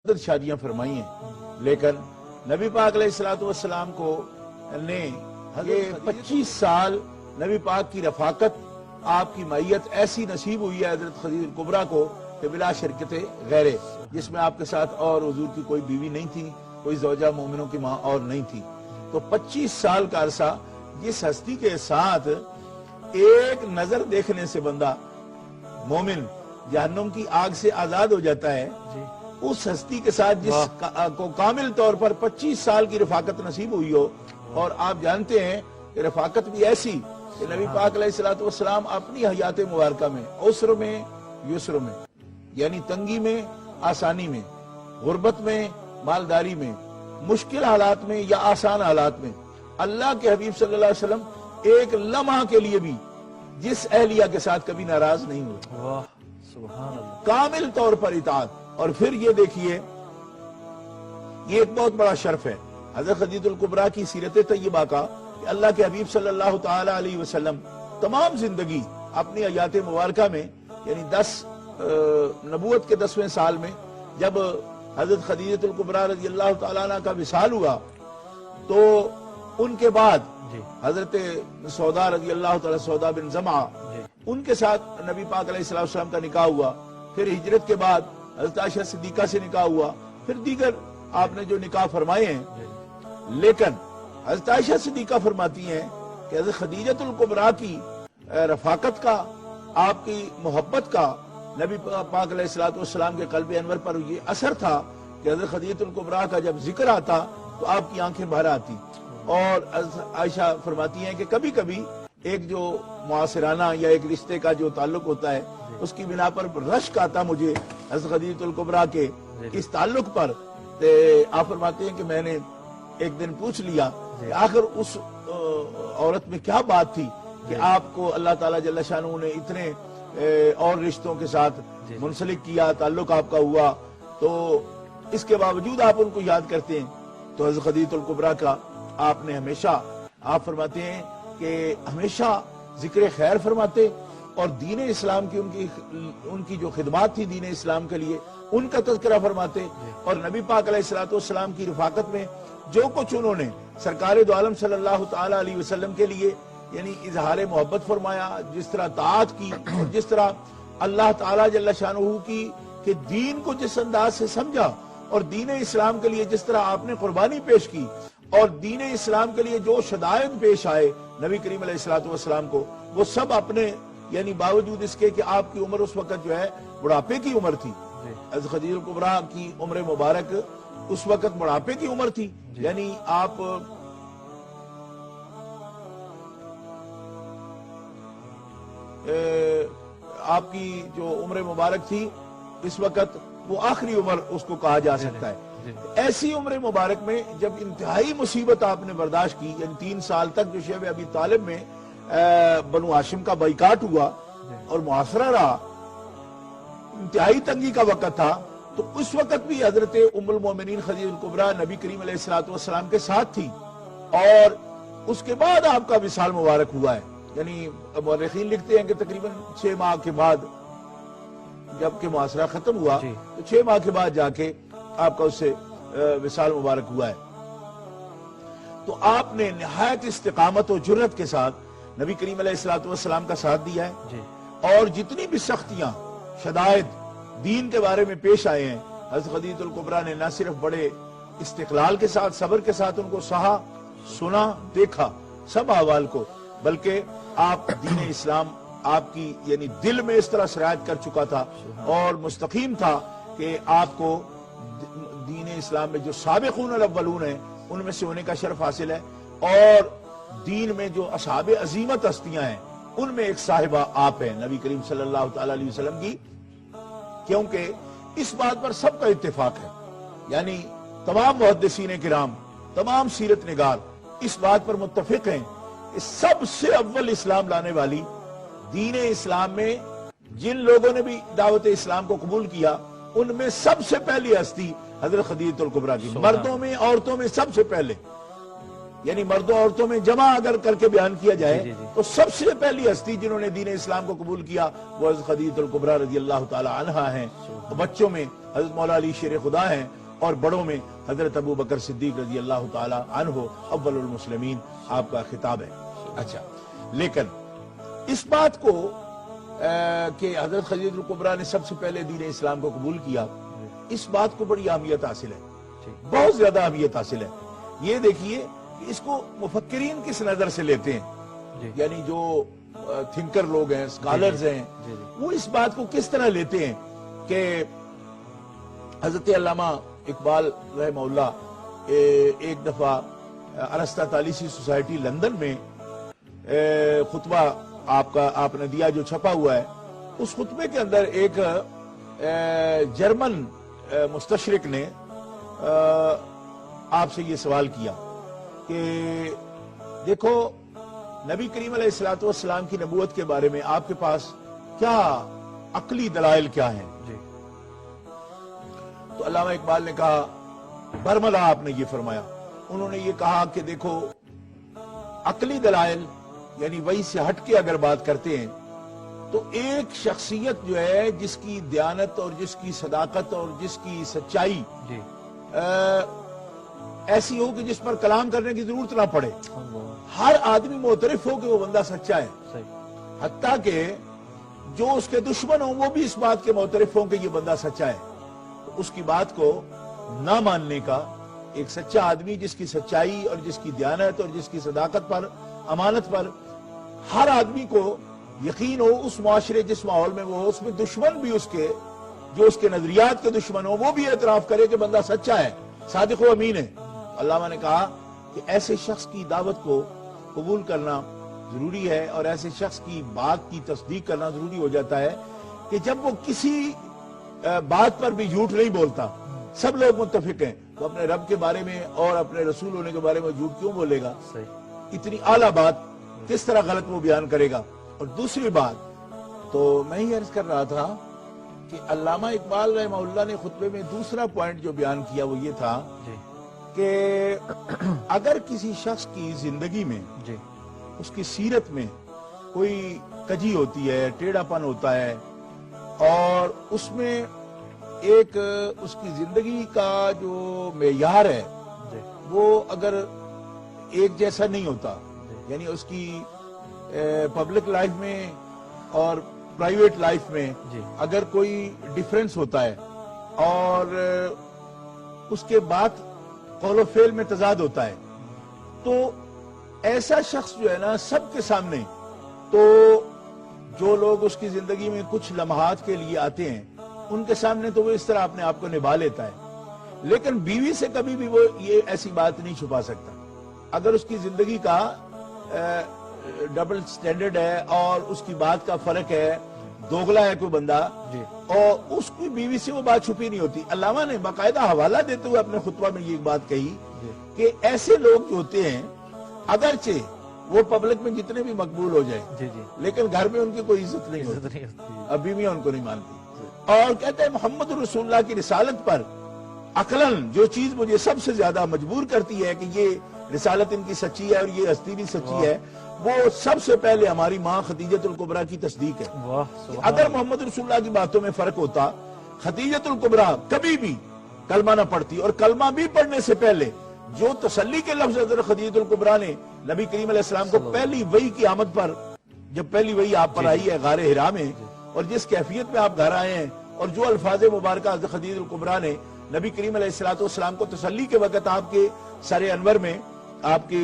شادیاں فرمائی ہیں، لیکن نبی پاک علیہ الصلوۃ والسلام کو نے یہ 25 سال نبی پاک کی رفاقت، آپ کی معیت ایسی نصیب ہوئی ہے حضرت خدیجہ الکبریٰ کو کہ بلا شرکت غیرے، جس میں آپ کے ساتھ اور حضور کی کوئی بیوی نہیں تھی، کوئی زوجہ مومنوں کی ماں اور نہیں تھی۔ تو 25 سال کا عرصہ جس ہستی کے ساتھ ایک نظر دیکھنے سے بندہ مومن جہنم کی آگ سے آزاد ہو جاتا ہے، اس ہستی کے ساتھ جس کو کامل طور پر 25 سال کی رفاقت نصیب ہوئی ہو، اور آپ جانتے ہیں کہ رفاقت بھی ایسی کہ نبی پاک علیہ الصلوۃ والسلام اپنی حیات مبارکہ میں عسر میں یسر میں، یعنی تنگی میں آسانی میں، غربت میں مالداری میں، مشکل حالات میں یا آسان حالات میں، اللہ کے حبیب صلی اللہ علیہ وسلم ایک لمحہ کے لیے بھی جس اہلیہ کے ساتھ کبھی ناراض نہیں ہوئے، واہ سبحان اللہ، کامل طور پر اطاعت۔ اور پھر یہ دیکھیے، یہ ایک بہت بڑا شرف ہے حضرت خدیجہ الکبریٰ کی سیرت طیبہ کا کہ اللہ کے حبیب صلی اللہ تعالی علیہ وسلم تمام زندگی اپنی حیات مبارکہ میں، یعنی نبوت کے 10ویں سال میں جب حضرت خدیجہ الکبریٰ رضی اللہ تعالیٰ عنہ کا وصال ہوا، تو ان کے بعد حضرت سودا رضی اللہ تعالیٰ، سودا بن زمعہ، ان کے ساتھ نبی پاک علیہ السلام کا نکاح ہوا۔ پھر ہجرت کے بعد حضرت عائشہ صدیقہ سے نکاح ہوا، پھر دیگر آپ نے جو نکاح فرمائے ہیں، لیکن حضرت عائشہ صدیقہ فرماتی ہیں کہ حضرت خدیجہ الکبریٰ کی رفاقت کا، آپ کی محبت کا نبی پاک علیہ السلام کے قلب انور پر یہ اثر تھا کہ حضرت خدیجہ الکبریٰ کا جب ذکر آتا تو آپ کی آنکھیں بھر آتی، اور حضرت عائشہ فرماتی ہیں کہ کبھی کبھی ایک جو معاصرانہ یا ایک رشتے کا جو تعلق ہوتا ہے، اس کی بنا پر رشک آتا مجھے حضرت خدیجہ الکبریٰ کے اس تعلق پر۔ آپ فرماتے ہیں کہ میں نے ایک دن پوچھ لیا کہ آخر اس عورت میں کیا بات تھی کہ آپ کو اللہ تعالیٰ جل شانہ نے اتنے اور رشتوں کے ساتھ منسلک کیا، تعلق آپ کا ہوا، تو اس کے باوجود آپ ان کو یاد کرتے ہیں۔ تو حضرت خدیجہ الکبریٰ کا آپ نے ہمیشہ، آپ فرماتے ہیں کہ ہمیشہ ذکر خیر فرماتے، اور دین اسلام کی ان کی جو خدمات تھی دین اسلام کے لیے، ان کا تذکرہ فرماتے، اور نبی پاک علیہ الصلوۃ والسلام کی رفاقت میں جو کچھ انہوں نے سرکار دو عالم صلی اللہ تعالی علیہ وسلم کے لیے یعنی اظہار محبت فرمایا، جس طرح طاعت کی، اور جس طرح اللہ تعالی جل شانہ کی کہ دین کو جس انداز سے سمجھا، اور دین اسلام کے لیے جس طرح آپ نے قربانی پیش کی، اور دین اسلام کے لیے جو شدائد پیش آئے نبی کریم علیہ الصلوۃ والسلام کو، وہ سب اپنے یعنی باوجود اس کے کہ آپ کی عمر اس وقت جو ہے بڑھاپے کی عمر تھی، حضرت خدیجہ الکبریٰ کی عمر مبارک اس وقت بڑھاپے کی عمر تھی، یعنی آپ کی جو عمر مبارک تھی اس وقت وہ آخری عمر اس کو کہا جا سکتا ہے۔ ایسی عمر مبارک میں جب انتہائی مصیبت آپ نے برداشت کی، یعنی 3 سال تک جو شیب ابی طالب میں بنو ہاشم کا بائیکاٹ ہوا اور محاصرہ رہا، انتہائی تنگی کا وقت تھا، تو اس وقت بھی حضرت ام المومنین خدیجہ الکبریٰ نبی کریم علیہ الصلوۃ والسلام کے ساتھ تھی، اور اس کے بعد آپ کا وصال مبارک ہوا ہے۔ یعنی مورخین لکھتے ہیں کہ تقریباً 6 ماہ کے بعد جب کہ محاصرہ ختم ہوا، تو 6 ماہ کے بعد جا کے آپ کا اس سے وصال مبارک ہوا ہے۔ تو آپ نے نہایت استقامت و جرأت کے ساتھ نبی کریم علیہ الصلوۃ والسلام کا ساتھ دیا ہے، اور جتنی بھی سختیاں شدائد دین کے بارے میں پیش آئے ہیں، حضرت خدیجہ الکبریٰ نے نہ صرف بڑے استقلال کے ساتھ، صبر کے ساتھ ان کو سہا، سنا، دیکھا سب احوال کو، بلکہ آپ دین اسلام آپ کی یعنی دل میں اس طرح سرایت کر چکا تھا اور مستقیم تھا کہ آپ کو دین اسلام میں جو سابقون الاولون ہیں ان میں سے ہونے کا شرف حاصل ہے، اور دین میں جو اصحاب عظیمت ہستیاں ہیں ان میں ایک صاحبہ آپ ہیں نبی کریم صلی اللہ تعالی علیہ وسلم کی، کیونکہ اس بات پر سب کا اتفاق ہے، یعنی تمام محدثین کرام، تمام سیرت نگار اس بات پر متفق ہیں کہ سب سے اول اسلام لانے والی، دین اسلام میں جن لوگوں نے بھی دعوت اسلام کو قبول کیا ان میں سب سے پہلی ہستی حضرت خدیجہ الکبریٰ کی، مردوں میں عورتوں میں سب سے پہلے، یعنی مردوں عورتوں میں جمع اگر کر کے بیان کیا جائے تو سب سے پہلی ہستی جنہوں نے دین اسلام کو قبول کیا وہ حضرت خدیجہ الکبریٰ رضی اللہ تعالی عنہا ہیں. بچوں میں حضرت مولا علی شیر خدا ہیں اور بڑوں میں حضرت ابو بکر صدیق رضی اللہ تعالی عنہ اول المسلمین آپ کا خطاب ہے. اچھا، لیکن اس بات کو کہ حضرت خدیجہ الکبریٰ نے سب سے پہلے دین اسلام کو قبول کیا، اس بات کو بڑی اہمیت حاصل ہے، بہت زیادہ اہمیت حاصل ہے. یہ دیکھیے کہ اس کو مفکرین کس نظر سے لیتے ہیں، یعنی جو تھنکر لوگ ہیں، اسکالرز ہیں، وہ اس بات کو کس طرح لیتے ہیں کہ حضرت علامہ اقبال رحمہ اللہ ایک دفعہ ارسطا تالیسی سوسائٹی لندن میں خطبہ آپ نے دیا جو چھپا ہوا ہے. اس خطبے کے اندر ایک جرمن مستشرق نے آپ سے یہ سوال کیا کہ دیکھو نبی کریم علیہ الصلوۃ والسلام کی نبوت کے بارے میں آپ کے پاس کیا عقلی دلائل کیا ہیں؟ تو علامہ اقبال نے کہا، برملا آپ نے یہ فرمایا، انہوں نے یہ کہا کہ دیکھو عقلی دلائل یعنی وہی سے ہٹ کے اگر بات کرتے ہیں تو ایک شخصیت جو ہے جس کی دیانت اور جس کی صداقت اور جس کی سچائی ایسی ہو کہ جس پر کلام کرنے کی ضرورت نہ پڑے، ہر آدمی معترف ہو کہ وہ بندہ سچا ہے، حتیٰ کہ جو اس کے دشمن ہوں وہ بھی اس بات کے معترف ہوں کہ یہ بندہ سچا ہے. تو اس کی بات کو نہ ماننے کا ایک سچا آدمی جس کی سچائی اور جس کی دیانت اور جس کی صداقت پر، امانت پر ہر آدمی کو یقین ہو، اس معاشرے جس ماحول میں وہ ہو، اس میں دشمن بھی اس کے جو اس کے نظریات کے دشمن ہو وہ بھی اعتراف کرے کہ بندہ سچا ہے، صادق و امین ہے. علامہ نے کہا کہ ایسے شخص کی دعوت کو قبول کرنا ضروری ہے اور ایسے شخص کی بات کی تصدیق کرنا ضروری ہو جاتا ہے کہ جب وہ کسی بات پر بھی جھوٹ نہیں بولتا. سب لوگ متفق ہیں تو اپنے رب کے بارے میں اور اپنے رسول ہونے کے بارے میں جھوٹ کیوں بولے گا؟ اتنی اعلیٰ بات کس طرح غلط وہ بیان کرے گا؟ اور دوسری بات تو میں ہی عرض کر رہا تھا کہ علامہ اقبال رحمہ اللہ نے خطبے میں دوسرا پوائنٹ جو بیان کیا وہ یہ تھا کہ اگر کسی شخص کی زندگی میں اس کی سیرت میں کوئی کجی ہوتی ہے، ٹیڑھا پن ہوتا ہے اور اس میں ایک اس کی زندگی کا جو معیار ہے وہ اگر ایک جیسا نہیں ہوتا، یعنی اس کی پبلک لائف میں اور پرائیویٹ لائف میں اگر کوئی ڈیفرنس ہوتا ہے اور اس کے بعد قول و فعل میں تضاد ہوتا ہے، تو ایسا شخص جو ہے نا سب کے سامنے، تو جو لوگ اس کی زندگی میں کچھ لمحات کے لیے آتے ہیں ان کے سامنے تو وہ اس طرح اپنے آپ کو نبھا لیتا ہے، لیکن بیوی سے کبھی بھی وہ یہ ایسی بات نہیں چھپا سکتا. اگر اس کی زندگی کا ڈبل سٹینڈرڈ ہے اور اس کی بات کا فرق ہے، دوگلا ہے کوئی بندہ اور اس کی بیوی سے وہ بات چھپی نہیں ہوتی. علامہ نے باقاعدہ حوالہ دیتے ہوئے اپنے خطبہ میں یہ بات کہی کہ ایسے لوگ جو ہوتے ہیں اگرچہ وہ پبلک میں جتنے بھی مقبول ہو جائیں لیکن گھر میں ان کی کوئی عزت نہیں ہوتی، اب بیویاں ان کو نہیں مانتی. اور کہتے ہیں محمد رسول اللہ کی رسالت پر عقلاً جو چیز مجھے سب سے زیادہ مجبور کرتی ہے کہ یہ رسالت ان کی سچی ہے اور یہ ہستی بھی سچی ہے، وہ سب سے پہلے ہماری ماں خدیجہ الکبریٰ کی تصدیق ہے. اگر محمد رسول اللہ کی باتوں میں فرق ہوتا، خدیجہ الکبریٰ کبھی بھی کلمہ نہ پڑھتی، اور کلمہ بھی پڑھنے سے پہلے جو تسلی کے لفظ حضرت خدیجہ الکبریٰ نے نبی کریم علیہ السلام کو پہلی وحی کی آمد پر، جب پہلی وحی آپ پر آئی ہے غار حرا میں اور جس کیفیت میں آپ گھر آئے ہیں اور جو الفاظ مبارکہ حضرت خدیجہ الکبریٰ نے نبی کریم علیہ السلام کو تسلی کے وقت آپ کے سر انور میں، آپ کے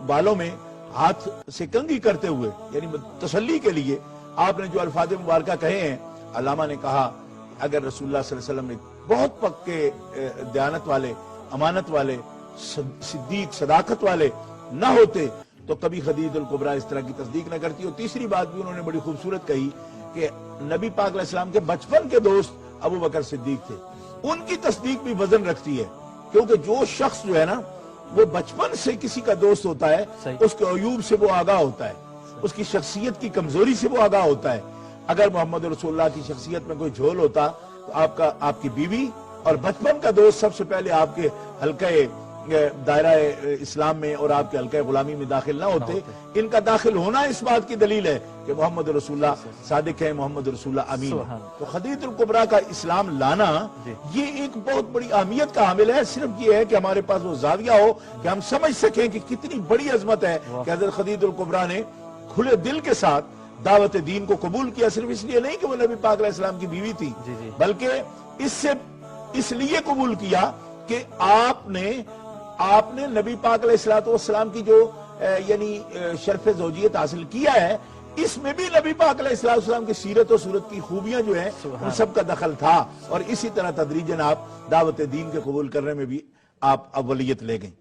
بالوں میں ہاتھ سے کنگھی کرتے ہوئے یعنی تسلی کے لیے آپ نے جو الفاظ مبارکہ کہے ہیں، علامہ نے کہا اگر رسول اللہ صلی اللہ علیہ وسلم نے بہت پکے دیانت والے، امانت والے، صدیق، صداقت والے نہ ہوتے تو کبھی خدیجہ الکبریٰ اس طرح کی تصدیق نہ کرتی. اور تیسری بات بھی انہوں نے بڑی خوبصورت کہی کہ نبی پاک علیہ السلام کے بچپن کے دوست ابو بکر صدیق تھے، ان کی تصدیق بھی وزن رکھتی ہے، کیونکہ جو شخص جو ہے نا وہ بچپن سے کسی کا دوست ہوتا ہے اس کے عیوب سے وہ آگاہ ہوتا ہے، اس کی شخصیت کی کمزوری سے وہ آگاہ ہوتا ہے. اگر محمد رسول اللہ کی شخصیت میں کوئی جھول ہوتا تو آپ کی بیوی اور بچپن کا دوست سب سے پہلے آپ کے حلقہ دائرہ اسلام میں اور آپ کے حلقہ غلامی میں داخل نہ ہوتے. ان کا داخل ہونا اس بات کی دلیل ہے کہ محمد رسول اللہ صادق ہے, محمد رسول اللہ امین ہے. تو خدیجۃ الکبریٰ کا اسلام لانا یہ ایک بہت بڑی اہمیت کا حامل ہے. صرف یہ ہے کہ ہمارے پاس وہ زاویہ ہو کہ ہم سمجھ سکیں کہ کتنی بڑی عظمت ہے کہ حضرت خدیجۃ الکبریٰ نے کھلے دل کے ساتھ دعوت دین کو قبول کیا. صرف اس لیے نہیں کہ وہ نبی پاک علیہ السلام کی بیوی تھی, بلکہ اس لیے قبول کیا کہ آپ نے نبی پاک علیہ السلام کی جو یعنی شرف زوجیت حاصل کیا ہے, اس میں بھی نبی پاک علیہ السلام کی سیرت و صورت کی خوبیاں جو ہیں ان سب کا دخل تھا. اور اسی طرح تدریجاً آپ دعوت دین کے قبول کرنے میں بھی آپ اولیت لے گئیں.